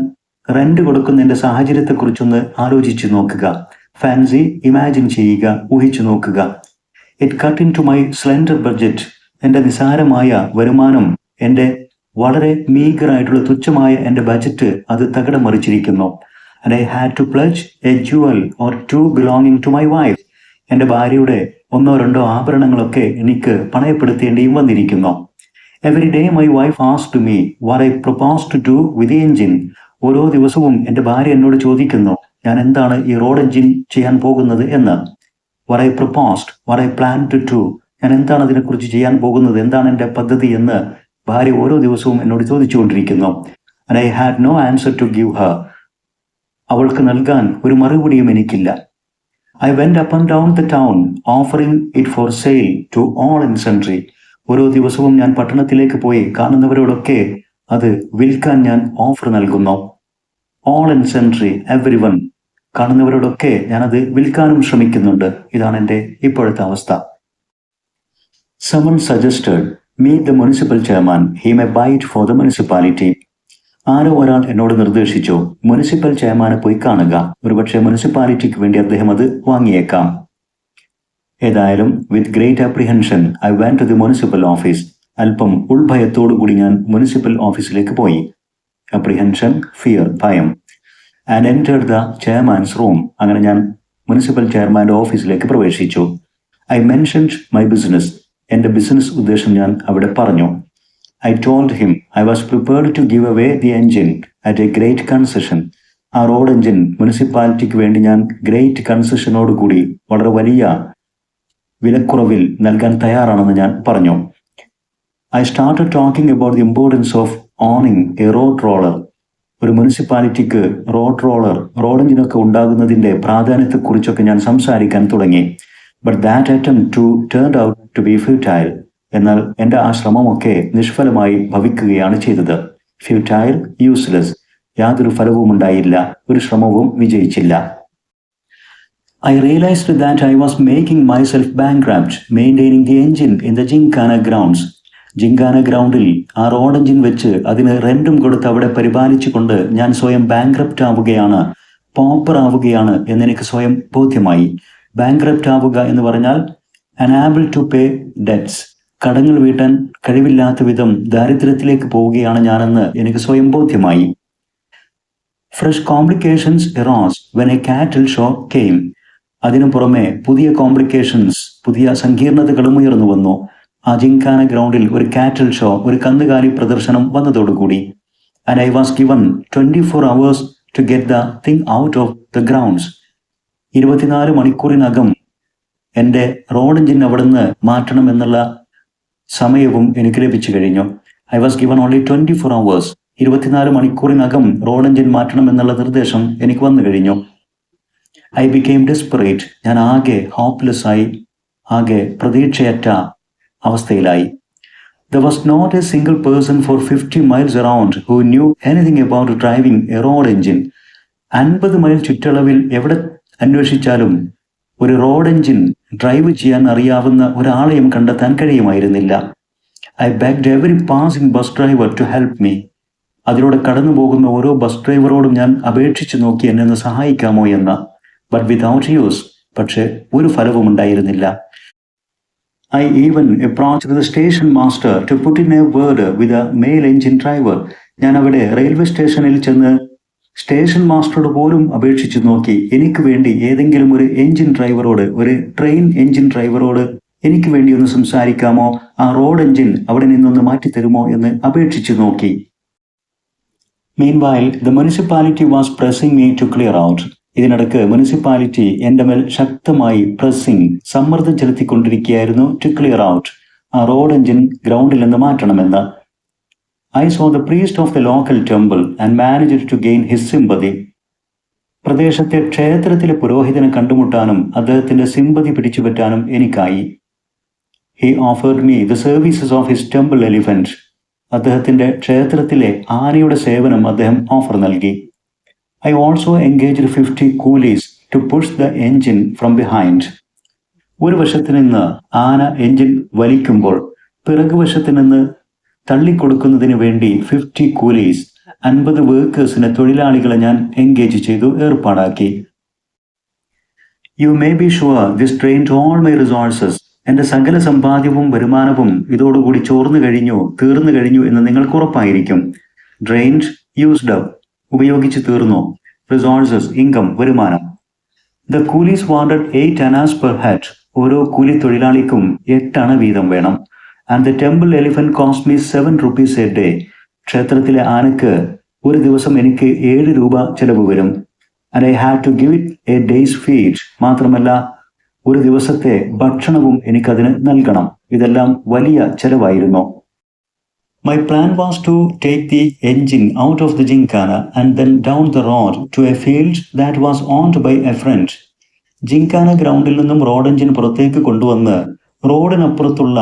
റെന്റ് കൊടുക്കുന്ന എൻ്റെ സാഹചര്യത്തെക്കുറിച്ചൊന്ന് ആലോചിച്ചു നോക്കുക. ഫാൻസി, ഇമാജിൻ ചെയ്യുക, ഊഹിച്ചു നോക്കുക. It cut into my slender budget. എൻ്റെ നിസാരമായ വരുമാനം, എൻ്റെ വളരെ മീഗറായിട്ടുള്ള തുച്ഛമായ എൻ്റെ ബജറ്റ് അത് തകിടം മറിച്ചിരിക്കുന്നു. And I had to pledge a jewel or 2 belonging to my wife. എൻ്റെ ഭാര്യയുടെ 1-2 ആഭരണങ്ങളൊക്കെ എനിക്ക് പണയപ്പെടുത്തേണ്ടിയും വന്നിരിക്കുന്നു. Every day my wife asked me what I propose to do with the engine. ഓരോ ദിവസവും എൻ്റെ ഭാര്യ എന്നോട് ചോദിക്കുന്നു ഞാൻ എന്താണ് ഈ റോഡ് എഞ്ചിൻ ചെയ്യാൻ പോകുന്നത് എന്ന്. what I proposed, what I planned to do. ഞാൻ എന്താണ് അതിനെക്കുറിച്ച് ചെയ്യാൻ പോകുന്നത്, എന്താണ് എൻ്റെ പദ്ധതി എന്ന് ഭാര്യ ഓരോ ദിവസവും എന്നോട് ചോദിച്ചുകൊണ്ടിരിക്കുന്നു. And I had no answer to give her. അവൾക്ക് നൽകാൻ ഒരു മറുപടിയും എനിക്കില്ല. I went up and down the town offering it for sale to all and sundry. ഓരോ ദിവസവും ഞാൻ പട്ടണത്തിലേക്ക് പോയി കാണുന്നവരോടൊക്കെ അത് വിൽക്കാൻ ഞാൻ ഓഫർ നൽകുന്നു. all and sundry, everyone. കാണുന്നവരോടൊക്കെ ഞാനത് വിൽക്കാനും ശ്രമിക്കുന്നുണ്ട്. ഇതാണ് എൻ്റെ ഇപ്പോഴത്തെ അവസ്ഥ. Someone suggested meet the municipal chairman. He may buy it for the municipality. ആരോ ഒരാൾ എന്നോട് നിർദ്ദേശിച്ചു മുനിസിപ്പൽ ചെയർമാനെ പോയി കാണുക, ഒരുപക്ഷെ മുനിസിപ്പാലിറ്റിക്ക് വേണ്ടി അദ്ദേഹം അത് വാങ്ങിയേക്കാം. ഏതായാലും with great apprehension I went to the municipal office. അല്പം ഉൾഭയത്തോടു കൂടി ഞാൻ മുനിസിപ്പൽ ഓഫീസിലേക്ക് പോയി. അപ്രിഹെൻഷൻ, ഫിയർ, ഭയം. And entered the chairman's room. അങ്ങനെ ഞാൻ മുനിസിപ്പൽ ചെയർമാൻ്റെ ഓഫീസിലേക്ക് പ്രവേശിച്ചു. I mentioned my business. എൻ്റെ ബിസിനസ് ഉദ്ദേശം ഞാൻ അവിടെ പറഞ്ഞു. I told him I was prepared to give away the engine at a great concession. ആ റോഡ് എഞ്ചിൻ മുനിസിപ്പാലിറ്റിക്ക് വേണ്ടി ഞാൻ ഗ്രേറ്റ് കൺസെഷനോട് കൂടി വളരെ വലിയ വിലക്കുറവിൽ നൽകാൻ തയ്യാറാണെന്ന് ഞാൻ പറഞ്ഞു. I started talking about the importance of owning a road roller. ഒരു മുനിസിപ്പാലിറ്റിക്ക് റോഡ് എഞ്ചിനൊക്കെ ഉണ്ടാകുന്നതിൻ്റെ പ്രാധാന്യത്തെക്കുറിച്ചൊക്കെ ഞാൻ സംസാരിക്കാൻ തുടങ്ങി. But that attempt turned out to be futile. എന്നാൽ എൻ്റെ ആ ശ്രമമൊക്കെ നിഷ്ഫലമായി ഭവിക്കുകയാണ് ചെയ്തത്. Futile, useless. യാതൊരു ഫലവും ഉണ്ടായില്ല, ഒരു ശ്രമവും വിജയിച്ചില്ല. I realized that I was making myself bankrupt maintaining the engine in the Gymkhana grounds. ജിങ്കാന ഗ്രൗണ്ടിൽ ആ റോഡ് എഞ്ചിൻ വെച്ച് അതിന് റെന്റും കൊടുത്ത് അവിടെ പരിപാലിച്ചുകൊണ്ട് ഞാൻ സ്വയം ബാങ്ക്രപ്റ്റ് ആവുകയാണ്, പോപ്പർ ആവുകയാണ് എന്നെനിക്ക് സ്വയം ബോധ്യമായി. ബാങ്ക്രപ്റ്റ് ആവുക എന്ന് പറഞ്ഞാൽ അൺആബിൾ ടു പേ ഡെറ്റ്സ്. കടങ്ങൾ വീട്ടാൻ കഴിവില്ലാത്ത വിധം ദാരിദ്ര്യത്തിലേക്ക് പോവുകയാണ് ഞാനെന്ന് എനിക്ക് സ്വയം ബോധ്യമായി. Fresh complications Eros when A cattle show came. അതിനു പുറമെ പുതിയ കോംപ്ലിക്കേഷൻസ്, പുതിയ സങ്കീർണതകളും ഉയർന്നു വന്നു. ആ ജിങ്കാന ഗ്രൗണ്ടിൽ ഒരു കാറ്റൽ ഷോ, ഒരു കന്നുകാലി പ്രദർശനം വന്നതോടുകൂടി. And I was given 24 hours to get the thing out of the grounds. 24 മണിക്കൂറിനകം എൻ്റെ റോഡ് എഞ്ചിൻ അവിടുന്ന് മാറ്റണം എന്നുള്ള സമയവും എനിക്ക് ലഭിച്ചു കഴിഞ്ഞു. I was given only 24 hours. 24 മണിക്കൂറിനകം റോഡ് എഞ്ചിൻ മാറ്റണം എന്നുള്ള നിർദ്ദേശം എനിക്ക് വന്നു കഴിഞ്ഞു. I became desperate. ഞാൻ ആകെ ഹോപ്പ്ലെസ്സായി, ആകെ പ്രതീക്ഷയറ്റ അവസ്ഥയിലായി. There was not a single person for 50 miles around who knew anything about driving a road engine. 50 mile ചുറ്റളവിൽ എവിടെ അന്വേഷിച്ചാലും ഒരു റോഡ് എഞ്ചിൻ ഡ്രൈവ് ചെയ്യാൻ അറിയാവുന്ന ഒരാളെയും കണ്ടെത്താൻ കഴിയുമായിരുന്നില്ല. I begged every passing bus driver to help me. അതിലൂടെ കടന്നു പോകുന്ന ഓരോ ബസ് ഡ്രൈവറോടും ഞാൻ അപേക്ഷിച്ചു നോക്കി എന്നെ ഒന്ന് സഹായിക്കാമോ എന്ന്. But without use. പക്ഷെ ഒരു ഫലവും ഉണ്ടായിരുന്നില്ല. I even approached the station master to put in a word with a male engine driver. ഞാൻ അവിടെ റെയിൽവേ സ്റ്റേഷനിൽ ചെന്ന് സ്റ്റേഷൻ മാസ്റ്ററോട് പോലും അപേക്ഷിച്ചു നോക്കി, എനിക്ക് വേണ്ടി ഏതെങ്കിലും ഒരു എഞ്ചിൻ ഡ്രൈവറോട്, ഒരു ട്രെയിൻ എഞ്ചിൻ ഡ്രൈവറോട് എനിക്ക് വേണ്ടി ഒന്ന് സംസാരിക്കാമോ, ആ റോഡ് എഞ്ചിൻ അവിടെ നിന്നൊന്ന് മാറ്റിത്തരുമോ എന്ന് അപേക്ഷിച്ചു നോക്കി. Meanwhile, the municipality was pressing me to clear out. ഇതിനിടക്ക് മുനിസിപ്പാലിറ്റി എൻ്റെ മേൽ ശക്തമായി സമ്മർദ്ദം ചെലുത്തിക്കൊണ്ടിരിക്കുകയായിരുന്നു. ടു ക്ലിയർ ഔട്ട്, ആ റോഡ് എഞ്ചിൻ ഗ്രൗണ്ടിൽ നിന്ന് മാറ്റണമെന്ന്. I saw the priest of the local temple and managed to gain his sympathy. പ്രദേശത്തെ ക്ഷേത്രത്തിലെ പുരോഹിതനെ കണ്ടുമുട്ടാനും അദ്ദേഹത്തിന്റെ സിമ്പതി പിടിച്ചുപറ്റാനും എനിക്കായി. He offered me the services of his temple elephant. അദ്ദേഹത്തിന്റെ ക്ഷേത്രത്തിലെ ആനയുടെ സേവനം അദ്ദേഹം ഓഫർ നൽകി. I also engaged 50 coolies to push the engine from behind. ഒരു വശത്ത് നിന്ന് ആന എഞ്ചിൻ വലിക്കുമ്പോൾ പിറകുവശത്ത് നിന്ന് തള്ളിക്കൊടുക്കുന്നതിന് വേണ്ടി 50 കൂലീസ്, 50 വർക്കേഴ്സിനെ, തൊഴിലാളികളെ ഞാൻ എൻഗേജ് ചെയ്തു, ഏർപ്പാടാക്കി. You may be sure this drained all my resources. എൻ്റെ സകല സമ്പാദ്യവും വരുമാനവും ഇതോടുകൂടി തീർന്നു കഴിഞ്ഞു എന്ന് നിങ്ങൾക്ക് ഉറപ്പായിരിക്കും. Drained, used up, ഉപയോഗിച്ച് തീർന്നു. Resources, income, വരുമാനം. The coolies wanted 8 annas per head. ഓരോ കൂലി തൊഴിലാളിക്കും 8 അണ വീതം വേണം. And the temple elephant cost me 7 rupees a day. ക്ഷേത്രത്തിലെ ആനക്ക് ഒരു ദിവസം എനിക്ക് 7 രൂപ ചെലവ് വരും. And I had to give it a day's feed. മാത്രമല്ല ഒരു ദിവസത്തെ ഭക്ഷണവും എനിക്കതിന് നൽകണം. ഇതെല്ലാം വലിയ ചെലവായിരുന്നു. My plan was to take the engine out of the Gincana and then down the road to a field that was owned by a friend. ജിങ്കാന ഗ്രൗണ്ടിൽ നിന്നും റോഡ് എഞ്ചിൻ പുറത്തേക്ക് കൊണ്ടുവന്ന് റോഡിനപ്പുറത്തുള്ള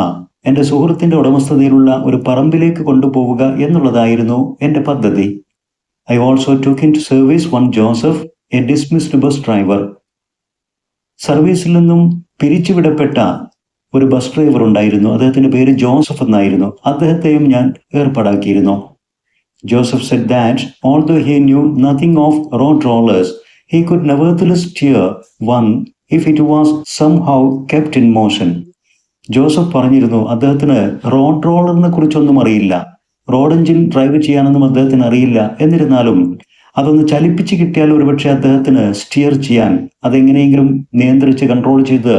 എൻ്റെ സുഹൃത്തിൻ്റെ ഉടമസ്ഥതയിലുള്ള ഒരു പറമ്പിലേക്ക് കൊണ്ടുപോവുക എന്നുള്ളതായിരുന്നു എൻ്റെ പദ്ധതി. I also took into service one Joseph, a dismissed bus driver. സർവീസിൽ നിന്നും പിരിച്ചുവിടപ്പെട്ട ഒരു ബസ് ഡ്രൈവർ ഉണ്ടായിരുന്നു. അദ്ദേഹത്തിന്റെ പേര് ജോസഫ് എന്നായിരുന്നു. അദ്ദേഹത്തെയും ഞാൻ ഏർപ്പാടാക്കിയിരുന്നു. Joseph said that although he knew nothing of road rollers, he could nevertheless steer one if it was somehow kept in motion. Joseph പറഞ്ഞിരുന്നു, അദ്ദേഹത്തിന് റോഡ് റോളറിനെ കുറിച്ചൊന്നും അറിയില്ല, റോഡ് എഞ്ചിൻ ഡ്രൈവ് ചെയ്യാനൊന്നും അദ്ദേഹത്തിന് അറിയില്ല. എന്നിരുന്നാലും അതൊന്ന് ചലിപ്പിച്ച് കിട്ടിയാൽ ഒരുപക്ഷെ അദ്ദേഹത്തിന് സ്റ്റിയർ ചെയ്യാൻ, അതെങ്ങനെയെങ്കിലും നിയന്ത്രിച്ച് കൺട്രോൾ ചെയ്ത്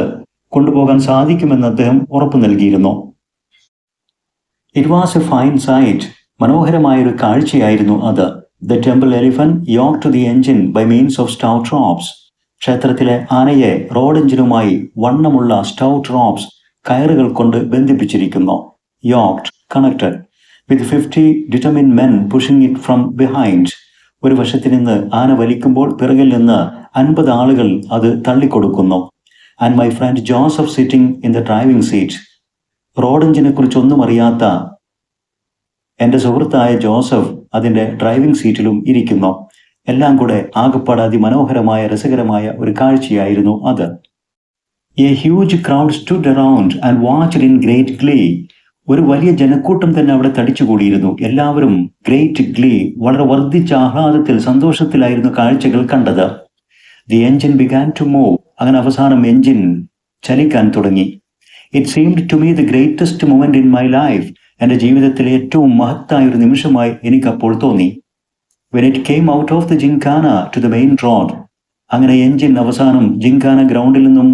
കൊണ്ടുപോകാൻ സാധിക്കുമെന്ന് അദ്ദേഹം ഉറപ്പു നൽകിയിരുന്നു. It was a fine sight. മനോഹരമായൊരു കാഴ്ചയായിരുന്നു അത്. The temple elephant yoked to the engine by means of stout ropes. ക്ഷേത്രത്തിലെ ആനയെ റോഡ് എഞ്ചിനുമായി വണ്ണമുള്ള സ്റ്റൗട്ട് റോപ്സ്, കയറുകൾ കൊണ്ട് ബന്ധിപ്പിച്ചിരിക്കുന്നു. Yoked, connected with 50 determined men pushing it from behind. ഒരു വശത്ത് നിന്ന് ആന വലിക്കുമ്പോൾ പിറകിൽ നിന്ന് 50 ആളുകൾ അത് തള്ളിക്കൊടുക്കുന്നു. And my friend Joseph sitting in the driving seat. Road എഞ്ചിനെ കുറിച്ചൊന്നും അറിയാത്ത എൻ്റെ സുഹൃത്തായ ജോസഫ് അതിൻ്റെ ഡ്രൈവിംഗ് സീറ്റിലും ഇരിക്കുന്നു. എല്ലാം കൂടെ ആകപ്പാടെ അതിമനോഹരമായ രസകരമായ ഒരു കാഴ്ചയായിരുന്നു അത്. A huge crowd stood around and watched in great glee. ഒരു വലിയ ജനക്കൂട്ടം തന്നെ അവിടെ തടിച്ചുകൂടിയിരുന്നു. എല്ലാവരും ഗ്രേറ്റ് ഗ്ലീ, വളരെ വർദ്ധിച്ച ആഹ്ലാദത്തിൽ, സന്തോഷത്തിലായിരുന്നു കാഴ്ചകൾ കണ്ടത്. The engine began to move. അങ്ങനെ അവസാനം എൻജിൻ ചലിക്കാൻ തുടങ്ങി. It seemed to me the greatest moment in my life. എൻ്റെ ജീവിതത്തിലെ ഏറ്റവും മഹത്തായ ഒരു നിമിഷമായി എനിക്കപ്പോൾ തോന്നി. When it came out of the gymkhana to the main road. അങ്ങനെ എൻജിൻ അവസാനം ജിങ്കാന ഗ്രൗണ്ടിൽ നിന്നും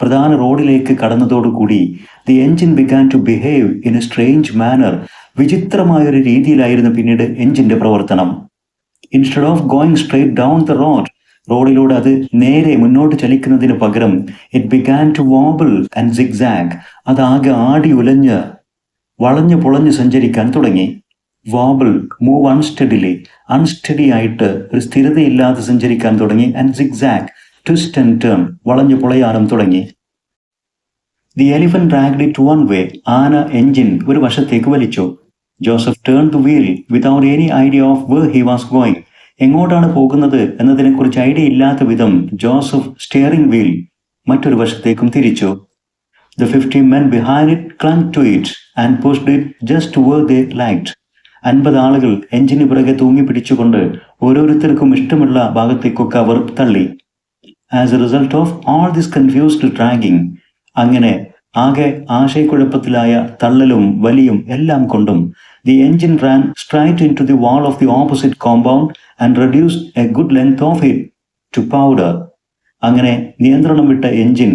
പ്രധാന റോഡിലേക്ക് കടന്നതോടുകൂടി the engine began to behave in a strange manner. വിചിത്രമായൊരു രീതിയിലായിരുന്നു പിന്നീട് എൻജിന്റെ പ്രവർത്തനം. Instead of going straight down the road, റോഡിലൂടെ അത് നേരെ മുന്നോട്ട് ചലിക്കുന്നതിന് പകരം it began to wobble and zigzag. അതാകെ ആടി ഉലഞ്ഞ് വളഞ്ഞു പൊളഞ്ഞ് സഞ്ചരിക്കാൻ തുടങ്ങി. വോബിൾ, മൂവ് അൺസ്റ്റഡിലി, അൺസ്റ്റഡി ആയിട്ട് ഒരു സ്ഥിരതയില്ലാതെ സഞ്ചരിക്കാൻ തുടങ്ങി. And zigzag, twist and turn, വളഞ്ഞു പുളയാനും തുടങ്ങി. The elephant dragged it one way. ആന എഞ്ചിൻ ഒരു വശത്തേക്ക് വലിച്ചു. Joseph turned the wheel without any idea of where he was going. എങ്ങോട്ടാണ് പോകുന്നത് എന്നതിനെക്കുറിച്ച് ഐഡിയ ഇല്ലാത്ത വിധം ജോസഫ് സ്റ്റിയറിംഗ് വീൽ മറ്റൊരു വശത്തേക്കും തിരിച്ചു. The 50 men behind it clung to it and pushed it just where they liked. 50 ആളുകൾ എഞ്ചിന് പിറകെ തൂങ്ങി പിടിച്ചുകൊണ്ട് ഓരോരുത്തർക്കും ഇഷ്ടമുള്ള ഭാഗത്തേക്കൊക്കെ അവർ തള്ളി. As a result of all this confused dragging, അങ്ങനെ ആകെ ആശയക്കുഴപ്പത്തിലായ തള്ളലും വലിയും എല്ലാം കൊണ്ടും the engine ran straight into the wall of the opposite compound and reduced a good length of it to powder. അങ്ങനെ നിയന്ത്രണം വിട്ട എഞ്ചിൻ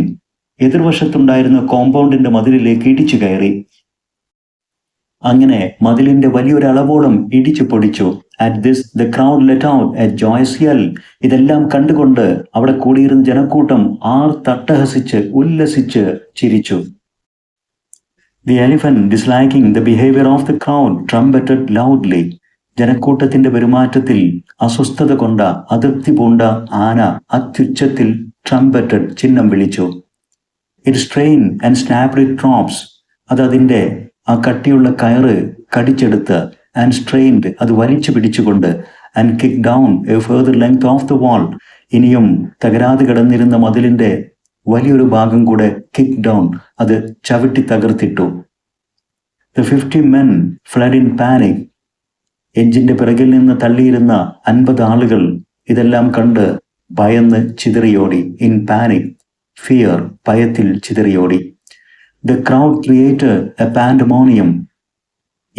എതിർവശത്തുണ്ടായിരുന്ന കോമ്പൗണ്ടിന്റെ മതിലിലേക്ക് ഇടിച്ചു കയറി. അങ്ങനെ മതിലിന്റെ വലിയൊരളവോളം ഇടിച്ചു പൊടിച്ചു. At this the crowd let out a joyous yell. ഇതെല്ലാം കണ്ടുകൊണ്ട് അവിടെ കൂടിയിരുന്ന ജനക്കൂട്ടം തട്ടഹസിച്ച് ഉല്ലസിച്ച് ചിരിച്ചു. The elephant, disliking the behavior of the crowd, trumpeted loudly. ജനക്കൂട്ടത്തിന്റെ പെരുമാറ്റത്തിൽ അസ്വസ്ഥത കൊണ്ട അതൃപ്തി പൂണ്ട ആന അത്യുച്ചത്തിൽ ട്രംപറ്റഡ് ചിഹ്നം വിളിച്ചു. It strained and snapped its drops. അത് അതിന്റെ ആ കട്ടിയുള്ള കയറ് കടിച്ചെടുത്ത് and strained അത് വലിച്ചു പിടിച്ചുകൊണ്ട് and kicked down a further length of the wall. ഇനിയും തകരാതെ കിടന്നിരുന്ന മതിലിന്റെ വലിയൊരു ഭാഗം കൂടെ kick down അത് ചവിട്ടി തകർത്തിട്ടു. The 50 men fled in panic. എഞ്ചിന്റെ പിറകിൽ നിന്ന് തള്ളിയിരുന്ന 50 ആളുകൾ ഇതെല്ലാം കണ്ട് ഭയന്ന് ചിതറിയോടി. In panic, fear, ഭയത്തിൽ ചിതറിയോടി. The crowd created a pandemonium.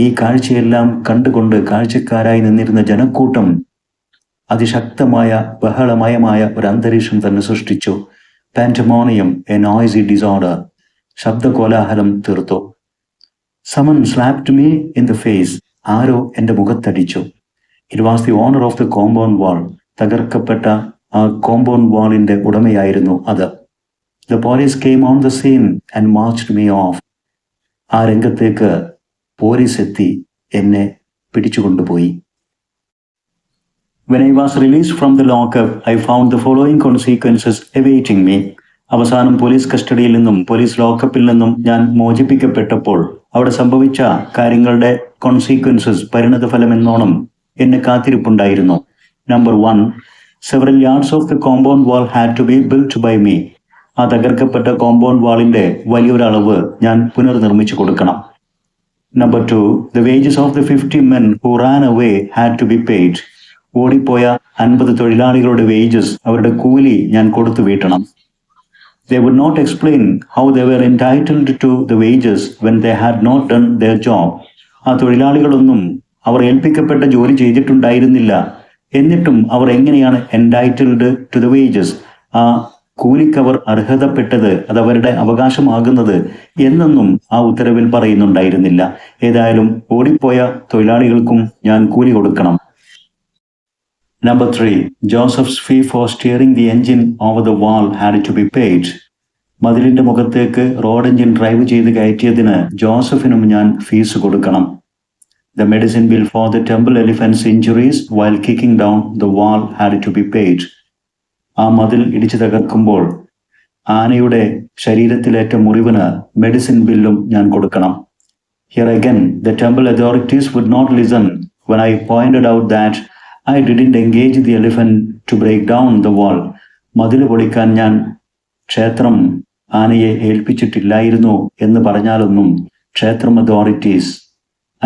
ഈ കാഴ്ചയെല്ലാം കണ്ടുകൊണ്ട് കാഴ്ചക്കാരായി നിന്നിരുന്ന ജനക്കൂട്ടം അതിശക്തമായ ബഹളമയമായ ഒരു അന്തരീക്ഷം തന്നെ സൃഷ്ടിച്ചു. Pandemonium, a noisy disorder. ശബ്ദകോലാഹലം തീർത്തു. Someone slapped me in the face. ആരോ എൻ്റെ മുഖത്തടിച്ചു. It was the owner of the compound wall. തകർക്കപ്പെട്ട ആ കോമ്പൗണ്ട് വാളിന്റെ ഉടമയായിരുന്നു അത്. The police came on the scene and marched me off. ആ രംഗത്തേക്ക് പോലീസ് എത്തി എന്നെ പിടിച്ചുകൊണ്ടുപോയി. When I was released from the lockup, I found the following consequences awaiting me. അവസാനം പോലീസ് കസ്റ്റഡിയിൽ നിന്നും പോലീസ് ലോക്കപ്പിൽ നിന്നും ഞാൻ മോചിപ്പിക്കപ്പെട്ടപ്പോൾ അവിടെ സംഭവിച്ച കാര്യങ്ങളുടെ കോൺസിക്വൻസസ് പരിണതഫലം എന്നോണം എന്നെ കാത്തിരിപ്പുണ്ടായിരുന്നു. Number 1, several yards of the compound wall had to be built by me. ആ തകർക്കപ്പെട്ട കോമ്പൗണ്ട് വാളിന്റെ വലിയൊരളവ് ഞാൻ പുനർനിർമ്മിച്ചു കൊടുക്കണം. Number 2, the wages of the 50 men who ran away had to be paid. ഓടിപ്പോയ 50 തൊഴിലാളികളുടെ വേജസ്, അവരുടെ കൂലി ഞാൻ കൊടുത്തു വീട്ടണം. They would not explain how they were entitled to the wages when they had not done their job. ആ തൊഴിലാളികളൊന്നും അവർ ഏൽപ്പിക്കപ്പെട്ട ജോലി ചെയ്തിട്ടുണ്ടായിരുന്നില്ല. എന്നിട്ടും അവർ എങ്ങനെയാണ് എൻടൈറ്റിൽഡ് ടു ദ വേജസ്, ആ കൂലിക്കവർ അർഹതപ്പെട്ടത്, അത് അവരുടെ അവകാശമാകുന്നത് എന്നൊന്നും ആ ഉത്തരവിൽ പറയുന്നുണ്ടായിരുന്നില്ല. ഏതായാലും ഓടിപ്പോയ തൊഴിലാളികൾക്കും ഞാൻ കൂലി കൊടുക്കണം. Number 3, Joseph's fee for steering the engine over the wall had to be paid. മതിലിന്റെ മുഖത്തേക്ക് റോഡ് എഞ്ചിൻ ഡ്രൈവ് ചെയ്ത് കയറ്റിയതിന് ജോസഫിനും ഞാൻ ഫീസ് കൊടുക്കണം. The medicine bill for the temple elephant's injuries while kicking down the wall had to be paid. ആ മതിൽ ഇടിച്ചു തകർക്കുമ്പോൾ ആനയുടെ ശരീരത്തിലേറ്റ മുറിവിന് മെഡിസിൻ ബില്ലും ഞാൻ കൊടുക്കണം. Here again, the temple authorities would not listen when I pointed out that I didn't engage the elephant to break down the wall. മതിൽ പൊളിക്കാൻ ഞാൻ ക്ഷേത്രം ആനയെ ഏൽപ്പിച്ചിട്ടില്ലായിരുന്നു എന്ന് പറഞ്ഞാലൊന്നും ക്ഷേത്രം അതോറിറ്റീസ്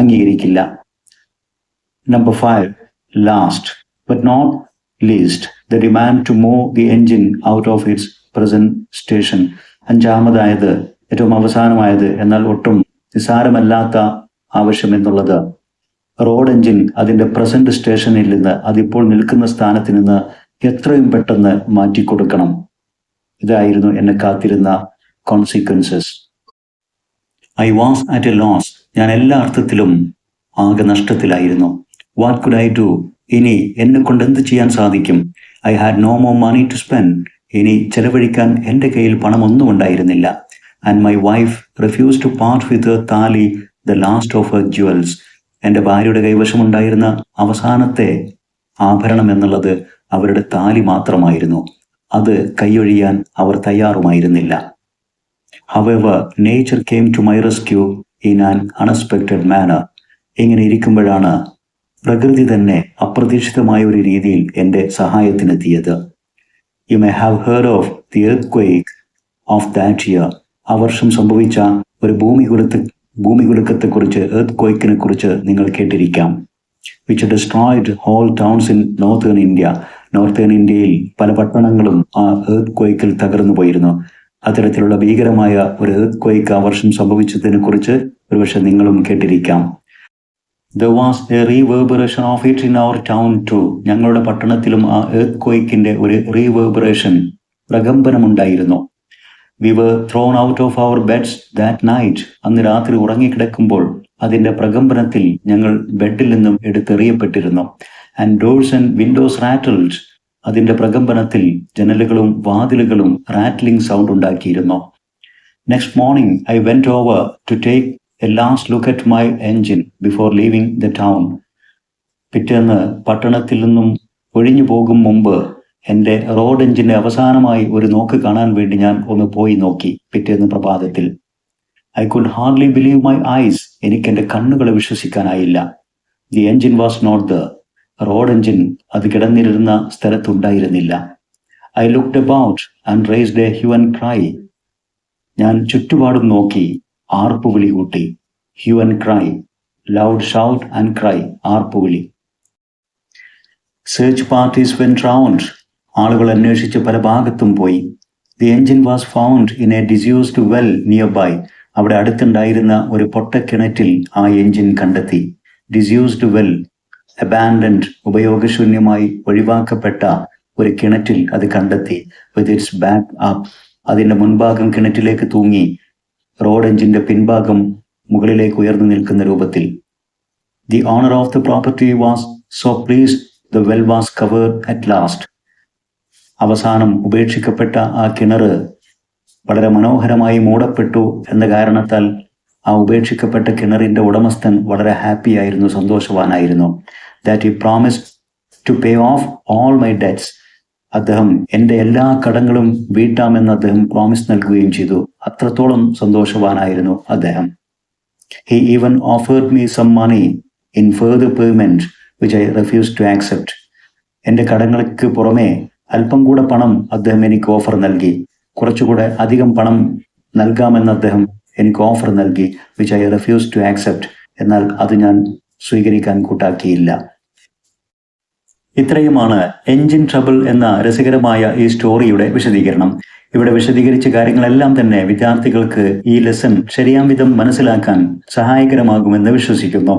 അംഗീകരിക്കില്ല. Number 5, last but not least, the demand to move the engine out of its present station. അഞ്ചാമതായത്, ഏറ്റവും അവസാനമായത്, എന്നാൽ ഒട്ടും നിസ്സാരമല്ലാത്ത ആവശ്യം എന്നുള്ളത്, റോഡ് എഞ്ചിൻ അതിൻ്റെ പ്രസന്റ് സ്റ്റേഷനിൽ നിന്ന്, അതിപ്പോൾ നിൽക്കുന്ന സ്ഥാനത്ത് നിന്ന് എത്രയും പെട്ടെന്ന് മാറ്റിക്കൊടുക്കണം. ഇതായിരുന്നു എന്നെ കാത്തിരുന്ന consequences. I was at a loss. ഞാൻ എല്ലാ അർത്ഥത്തിലും ആകെ നഷ്ടത്തിലായിരുന്നു. What could I do? ഇനി എന്നെ കൊണ്ട് എന്ത് ചെയ്യാൻ സാധിക്കും? I had no more money to spend. ഇനി ചെലവഴിക്കാൻ എൻ്റെ കയ്യിൽ പണമൊന്നും ഉണ്ടായിരുന്നില്ല. And my wife refuse to part with her thali, the last of her jewels. എൻ്റെ ഭാര്യയുടെ കൈവശമുണ്ടായിരുന്ന അവസാനത്തെ ആഭരണം എന്നുള്ളത് അവരുടെ താലി മാത്രമായിരുന്നു. അത് കൈയൊഴിയാൻ അവർ തയ്യാറുമായിരുന്നില്ല. However, nature came to my rescue in an unexpected manner. ഇങ്ങനെ ഇരിക്കുമ്പോഴാണ് പ്രകൃതി തന്നെ അപ്രതീക്ഷിതമായ ഒരു രീതിയിൽ എൻ്റെ സഹായത്തിനെത്തിയത്. You may have heard of the earthquake of that year. ആ വർഷം സംഭവിച്ച ഒരു ഭൂമികുലുക്കത്തെക്കുറിച്ച്, earthquake-നെ കുറിച്ച് നിങ്ങൾ കേട്ടിരിക്കാം. Which destroyed whole towns in northern India. Northern ഇന്ത്യയിൽ പല പട്ടണങ്ങളും ആ earthquake-ൽ തകർന്നു പോയിരുന്നു. അത്തരത്തിലുള്ള ഭീകരമായ ഒരു earthquake ആ വർഷം സംഭവിച്ചതിനെ കുറിച്ച് ഒരുപക്ഷെ നിങ്ങളും കേട്ടിരിക്കാം. There was a reverberation of it in our town too. ഞങ്ങളുടെ പട്ടണത്തിലും ആ earthquake-ന്റെ ഒരു reverberation, പ്രകമ്പനമുണ്ടായിരുന്നു. We were thrown out of our beds that night. അന്ന് രാത്രി ഉറങ്ങിക്കിടക്കുമ്പോൾ അതിൻ്റെ പ്രകമ്പനത്തിൽ ഞങ്ങൾ ബെഡിൽ നിന്നും എടുത്തെറിയപ്പെട്ടിരുന്നു. And doors and windows rattled. അതിൻ്റെ പ്രകമ്പനത്തിൽ ജനലുകളും വാതിലുകളും റാറ്റ്ലിംഗ് സൗണ്ട് ഉണ്ടാക്കിയിരുന്നു. Next morning I went over to take a last look at my engine before leaving the town. പിറ്റേന്ന് പട്ടണത്തിൽ നിന്നും ഒഴിഞ്ഞു പോകും മുമ്പ് എൻ്റെ റോഡ് എഞ്ചിൻ്റെ അവസാനമായി ഒരു നോക്ക് കാണാൻ വേണ്ടി ഞാൻ ഒന്ന് പോയി നോക്കി. പിറ്റേന്ന് പ്രഭാതത്തിൽ I could hardly believe my eyes. എനിക്ക് എൻ്റെ കണ്ണുകളെ വിശ്വസിക്കാനായില്ല. The engine was not there. Road engine അത് കിടന്നിരുന്ന സ്ഥലത്തുണ്ടായിരുന്നില്ല. I looked about and raised a hue and cry. ഞാൻ ചുറ്റുപാടും നോക്കി, ആർപ്പുവിളി കൂട്ടി. Hue and cry, loud shout and cry, ആർപ്പുവിളി. Search parties went round. ആളുകൾ അന്വേഷിച്ച് പല ഭാഗത്തും പോയി. The engine was found in a disused well nearby. അവിടെ അടുത്തുണ്ടായിരുന്ന ഒരു പൊട്ടക്കിണറ്റിൽ ആ എഞ്ചിൻ കണ്ടെത്തി. Disused well, abandoned, ഉപയോഗശൂന്യമായി ഒഴിവാക്കപ്പെട്ട ഒരു കിണറ്റിൽ അത് കണ്ടെത്തി. With its back up, അതിൻ്റെ മുൻഭാഗം കിണറ്റിലേക്ക് തൂങ്ങി, റോഡ് എഞ്ചിൻ്റെ പിൻഭാഗം മുകളിലേക്ക് ഉയർന്നു നിൽക്കുന്ന രൂപത്തിൽ. The owner of the property was so pleased the well was covered at last. അവസാനം ഉപേക്ഷിക്കപ്പെട്ട ആ കിണറ് വളരെ മനോഹരമായി മൂടപ്പെട്ടു എന്ന കാരണത്താൽ ആ ഉപേക്ഷിക്കപ്പെട്ട കിണറിൻ്റെ ഉടമസ്ഥൻ വളരെ ഹാപ്പി ആയിരുന്നു, സന്തോഷവാനായിരുന്നു. That he promised to pay off all my debts. അദ്ദേഹം എൻ്റെ എല്ലാ കടങ്ങളും വീട്ടാമെന്ന് അദ്ദേഹം പ്രോമിസ് നൽകുകയും ചെയ്തു. അത്രത്തോളം സന്തോഷവാനായിരുന്നു അദ്ദേഹം. He even offered me some money in further payment which I refused to accept. എൻ്റെ കടങ്ങൾക്ക് പുറമെ അല്പം കൂടെ പണം അദ്ദേഹം എനിക്ക് ഓഫർ നൽകി. കുറച്ചുകൂടെ അധികം പണം നൽകാമെന്ന് അദ്ദേഹം എനിക്ക് ഓഫർ നൽകി. which I refused to accept. എന്നാൽ അത് ഞാൻ സ്വീകരിക്കാൻ കൂട്ടാക്കിയില്ല. ഇത്രയുമാണ് എൻജിൻ ട്രബിൾ എന്ന രസകരമായ ഈ സ്റ്റോറിയുടെ വിശദീകരണം. ഇവിടെ വിശദീകരിച്ച കാര്യങ്ങളെല്ലാം തന്നെ വിദ്യാർത്ഥികൾക്ക് ഈ ലെസൺ ശരിയാം വിധം മനസ്സിലാക്കാൻ സഹായകരമാകുമെന്ന് വിശ്വസിക്കുന്നു.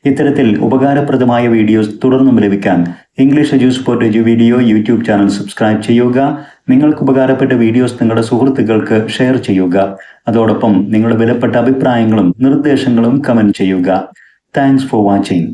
ഇത്തരത്തിൽ ഉപകാരപ്രദമായ വീഡിയോസ് തുടർന്നും ലഭിക്കാൻ English Eduport video YouTube channel subscribe ചെയ്യുക. നിങ്ങൾക്ക് ഉപകാരപ്പെട്ട വീഡിയോസ് നിങ്ങളുടെ സുഹൃത്തുക്കൾക്ക് ഷെയർ ചെയ്യുക. അതോടൊപ്പം നിങ്ങളുടെ വിലപ്പെട്ട അഭിപ്രായങ്ങളും നിർദ്ദേശങ്ങളും കമന്റ് ചെയ്യുക. Thanks for watching.